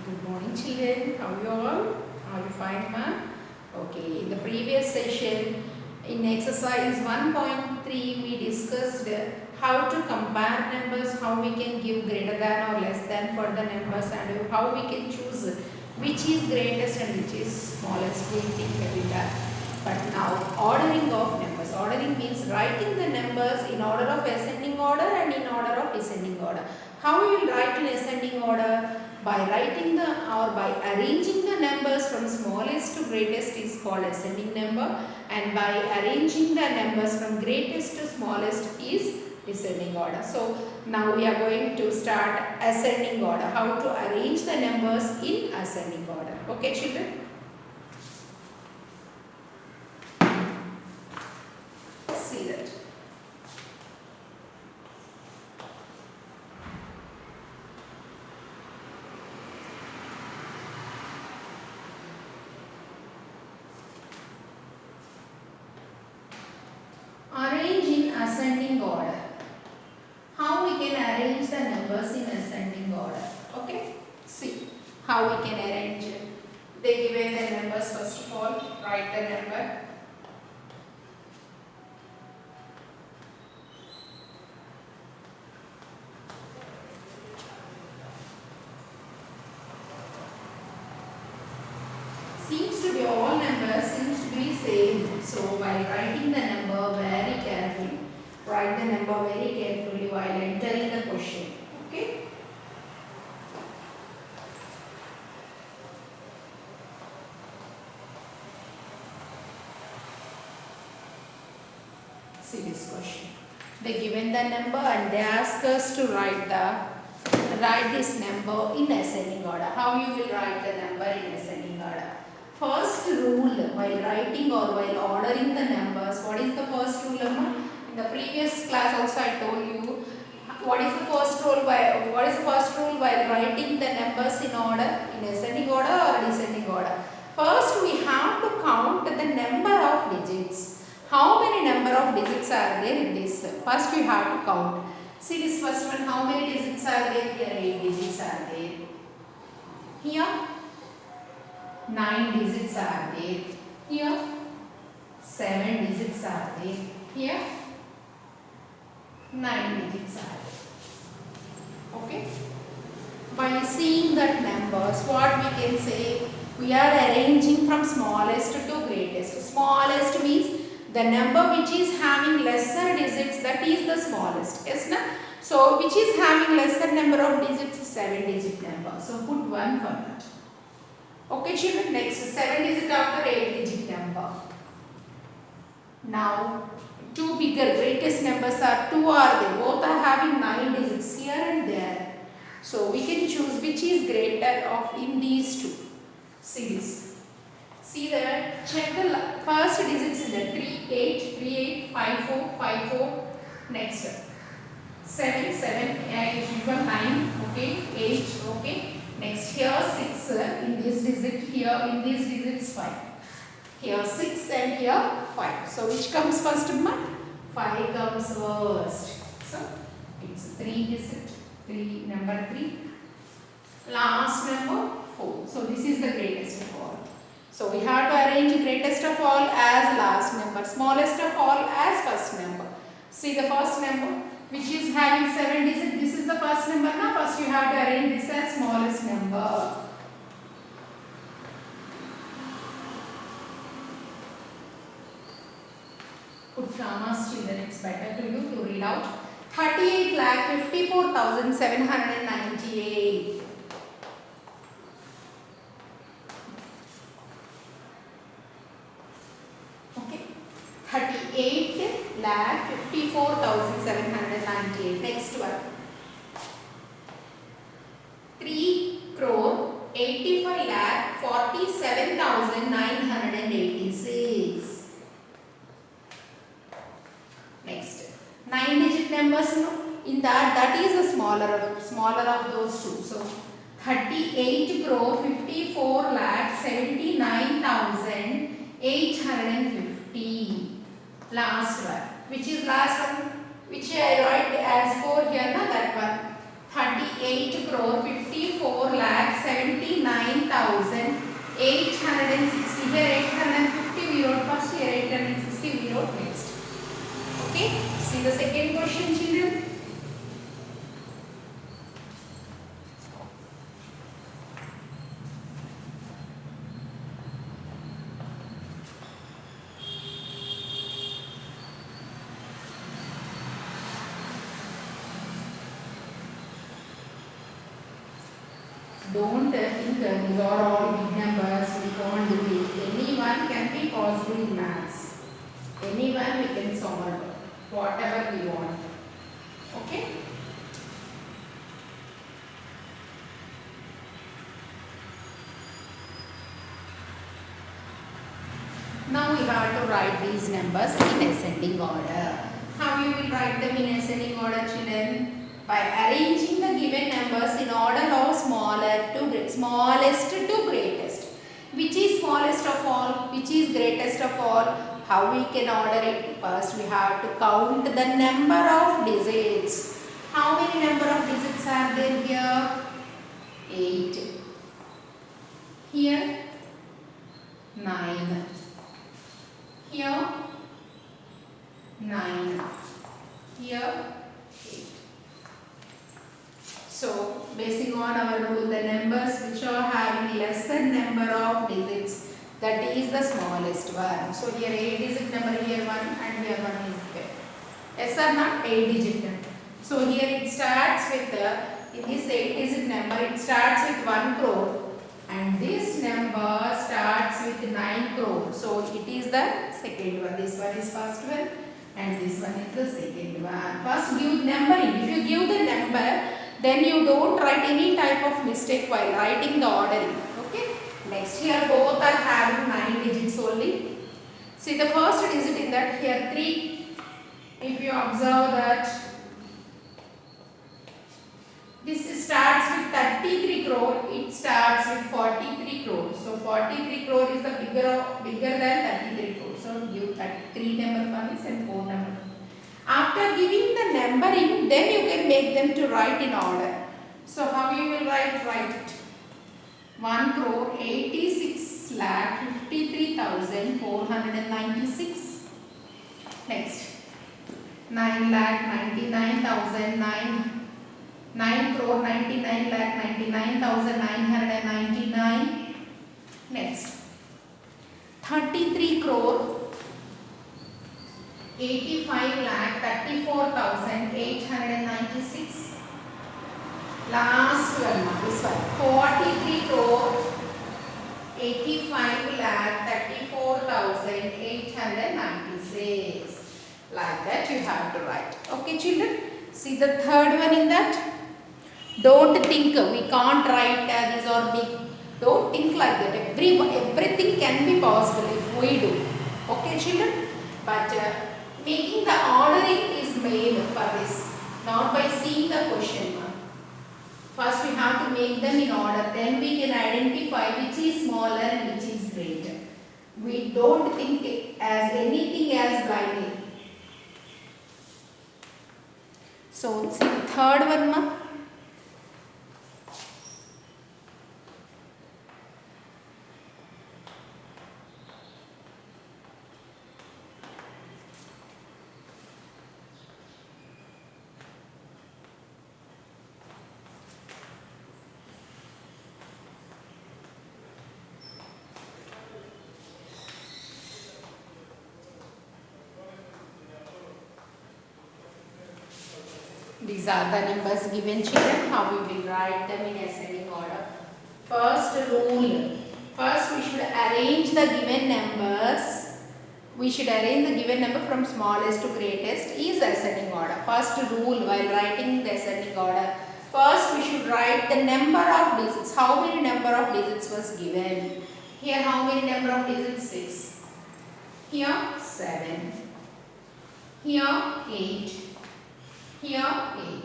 Good morning, children. How are you all? Are you fine, ma'am? Okay, in the previous session, in exercise 1.3, we discussed how to compare numbers, how we can give greater than or less than for the numbers, and how we can choose which is greatest and which is smallest. We think every time. But now, ordering of numbers. Ordering means writing the numbers in order of ascending order and in order of descending order. How we will write in ascending order? By writing the or by arranging the numbers from smallest to greatest is called ascending number, and by arranging the numbers from greatest to smallest is descending order. So now we are going to start ascending order. How to arrange the numbers in ascending order. Okay, children? See that. Arrange in ascending order. How we can arrange the numbers in ascending order? Okay, see how we can arrange it. They given the numbers. First of all, write the number. Seems to be all numbers seems to be same. So while writing the number very carefully, write the number very carefully while entering the question. Okay. See this question. They given the number and they ask us to write this number in ascending order. How you will write the number in ascending order? First rule while writing or while ordering the numbers. What is the first rule, Amma? In the previous class also I told you what is the first rule while writing the numbers in order, in ascending order or descending order. First we have to count the number of digits. How many number of digits are there in this? First you have to count. See this first one, how many digits are there? Here 8 digits are there. Here 9 digits are there. Here 7 digits are there. Here 9 digits are there. Okay. By seeing that numbers, what we can say? We are arranging from smallest to greatest. Smallest means the number which is having lesser digits, that is the smallest. Yes, na? So which is having lesser number of digits? 7-digit number. So put 1 for that. Okay, children. Next 7 digit after 8-digit number. Now 2 bigger greatest numbers are 2 are there. Both are having 9 digits here and there. So we can choose which is greater of in these two. See this. See that. Check the first digits in the 3 8 3 8 5 4 5 4. Next 7 7 8 9. Okay, 8. Okay. Next here 6 in this digit, here in these digits 5. Here 6 and here 5. So which comes first, Amma? 5 comes first. So it's 3 digit, 3 number 3. Last number 4. So this is the greatest of all. So we have to arrange greatest of all as last number, smallest of all as first number. See the first number which is having 7 digits. This is the first number. Now first you have to arrange this as smallest number. Put commas, children. It's better to you to read out. 38,54,798. Okay. 38,54,798. Next one. 3,85,47,986. Next, 9-digit numbers, no? In that is the smaller of those two. So 38,54,79,850. Last one. Which is last one? Which I write as 4 here, na? That one. 38 crore 54 lakh 79 29,860. Here 850 we wrote first, here 860 we wrote next. Okay, see the second question, children. Don't think these are all big numbers, we can't do it. Anyone can be possible in maths. Anyone we can solve whatever we want. Okay? Now we have to write these numbers in ascending order. How you will write them in ascending order, children? By arranging the given numbers in order of smallest to greatest. Which is smallest of all? Which is greatest of all? How we can order it? First we have to count the number of digits. How many number of digits are there here? 8. Here 9. Here 9. Here 8. So, basing on our rule, the numbers which are having lesser number of digits, that is the smallest one. So, here 8 digit number, here 1 and here 1 is there. Yes or not? 8 digit number. So, here it starts with, in this 8 digit number, it starts with 1 crore and this number starts with 9 crore. So, it is the second one. This one is first one and this one is the second one. First give numbering. If you give the number, then you don't write any type of mistake while writing the ordering. Okay. Next, here both are having 9 digits only. See the first digit in that, here 3. If you observe that this starts with 33 crore, it starts with 43 crore. So 43 crore is the bigger than 33 crore. So give 3 number funds and 4 number. After giving the numbering, then you can make them to write in order. So how you will write it? 1 crore 86 lakh 53,496. Next, 9 lakh 9 crore 99 lakh 99,999. Next, 33 crore 85 lakh 34,896. Last one, this one, 43 crore 85 lakh 34,896. Like that you have to write. Okay, children. See the third one in that. Don't think we can't write these are big. Don't think like that. Everything can be possible if we do. Okay, children. But making the ordering is made for this, not by seeing the question mark. First we have to make them in order, then we can identify which is smaller and which is greater. We don't think as anything as blindly. So see the third one, ma. These are the numbers given, children. How we will write them in ascending order. First rule. First we should arrange the given numbers. We should arrange the given number from smallest to greatest is ascending order. First rule while writing the ascending order. First we should write the number of digits. How many number of digits was given? Here how many number of digits? 6. Here 7. Here 8. Here 8.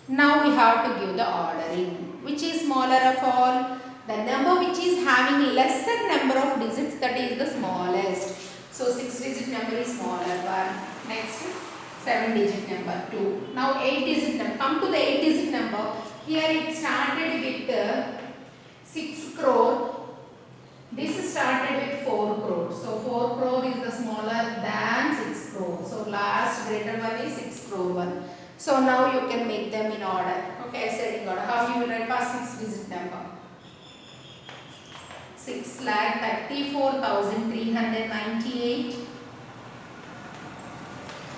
Now we have to give the ordering. Which is smaller of all? The number which is having lesser number of digits, that is the smallest. So 6 digit number is smaller one. Next 7 digit number 2. Now 8 digit number. Come to the 8 digit number. Here it started with 6 crore. This started with 4 crore. So 4 crore is the smaller than 6 crore. So last greater one is 6 crore one. So now you can make them in order. Okay, ascending order. How you will write first 6 digit number? 6,34,398.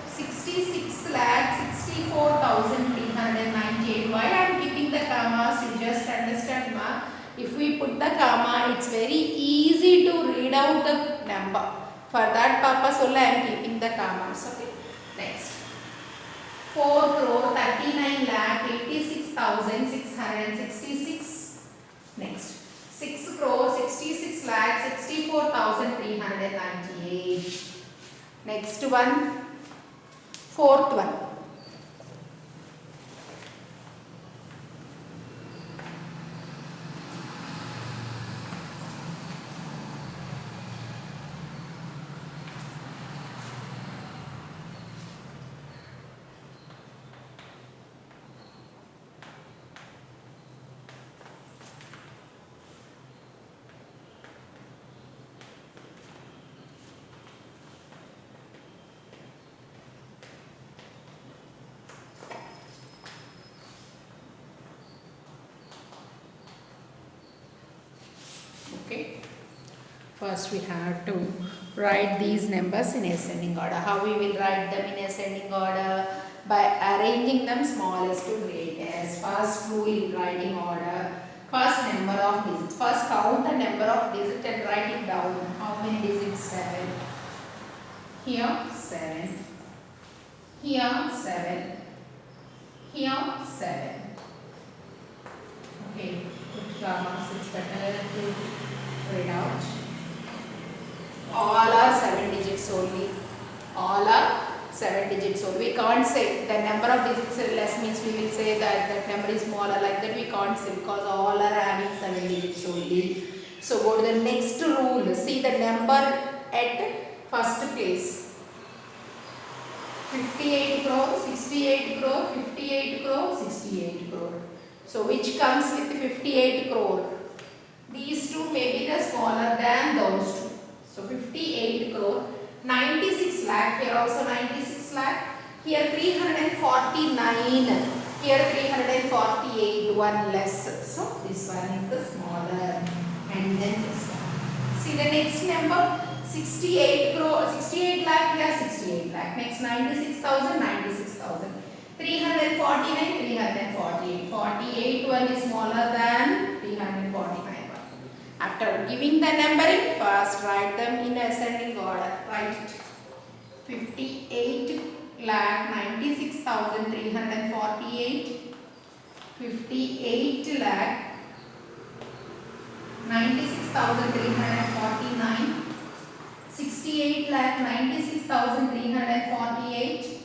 66,64,398. Why I am keeping the commas? You just understand, ma. If we put the comma, it's very easy to read out the number. For that purpose, only I am keeping the commas. Okay. Next, 4 crore 39 lakh 86,666. Next, 6 crore 66 lakh 64,398. Next one, fourth one. Okay. First we have to write these numbers in ascending order. How we will write them in ascending order? By arranging them smallest to greatest. First rule in writing order. First number of digits. First count the number of digits and write it down. How many digits? 7. Here 7. Here 7. Here 7. Okay. Put commas. It's better to read out. All are 7 digits only. All are 7 digits only. We can't say the number of digits less means we will say that that number is smaller, like that we can't say, because all are having 7 digits only. So go to the next rule. See the number at first place. 58 crore, 68 crore, 58 crore, 68 crore. So which comes with 58 crore? These two may be the smaller than those two. So 58 crore, 96 lakh, here also 96 lakh, here 349, here 348, one less. So this one is the smaller, and then this one. See the next number, 68 crore, 68 lakh, here 68 lakh. Next 96,000, 96,000. 349, 348. 48 one is smaller than 349. After giving the numbering, first write them in ascending order. Write it. 58 lakh 96,348. 58 lakh 96,349. 68 lakh 96,348.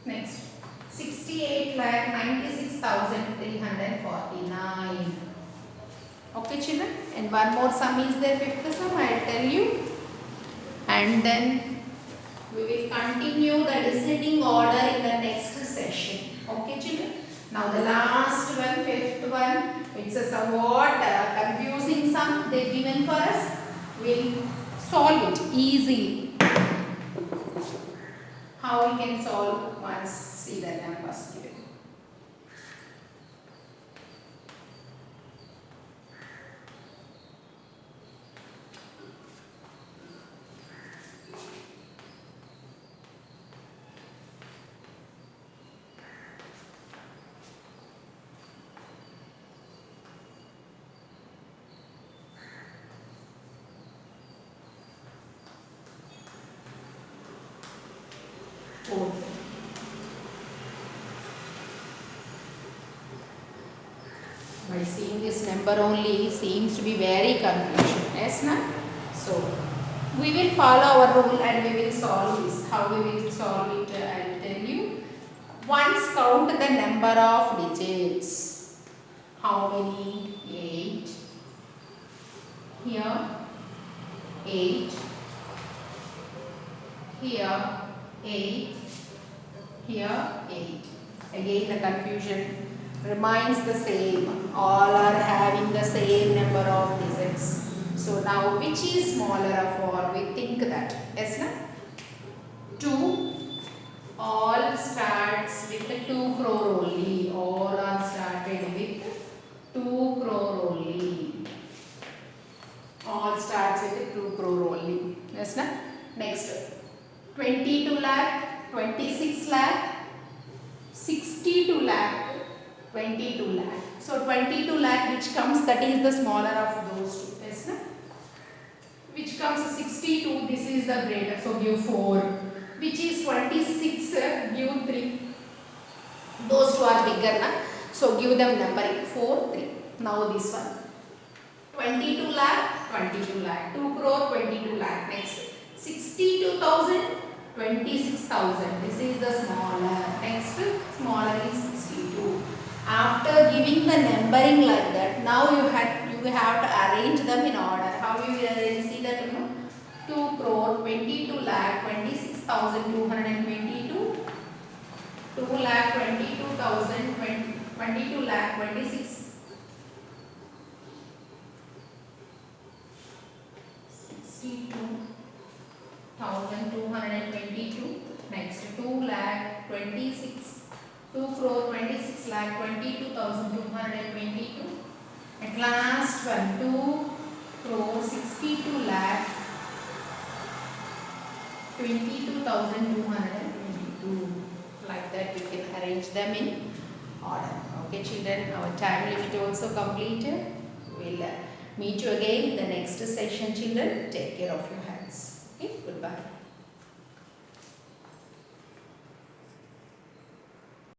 Next, 68 lakh 96,349. Okay children, and one more sum is there, fifth sum, I will tell you, and then we will continue the descending order in the next session. Okay children, now the last one, fifth one, it's a somewhat confusing sum they given for us. We'll solve it easily. How we can solve once see the numbers given. By seeing this number only seems to be very confusion. Yes, na? So we will follow our rule and we will solve this. How we will solve it, I will tell you. Once count the number of digits. How many? 8. Here 8. Here 8. Here 8. Again the confusion. remains the same. All are having the same number of digits. So now which is smaller of all? We think that. Yes, na? 2 all starts with 2 crore only. All are started with 2 crore only. All starts with 2 crore only. Yes, na? Next. 22 lakh, 26 lakh, 62 lakh, 22 lakh. So 22 lakh which comes, that is the smaller of those two. Yes, na? Which comes 62, this is the greater. So give 4. Which is 26, give 3. Those two are bigger, na? So give them numbering 4, 3. Now this one. 22 lakh, 22 lakh. 2 crore, 22 lakh. Next. 62,000, 26,000. This is the smaller. Next, smaller is 62. After giving the numbering like that, now you have to arrange them in order. How you will arrange? See that, 2 crore, 22 lakh, 26,222. 2 lakh, 22,000, 22 lakh, 26. 62,222. Next, 2 lakh 26, 2 crore 26 lakh 22,222. At last one, 2 crore 62 lakh 22,222. Like that we can arrange them in order. Okay children, our time limit also completed. We'll meet you again in the next session children. Take care of your hands. Okay, goodbye.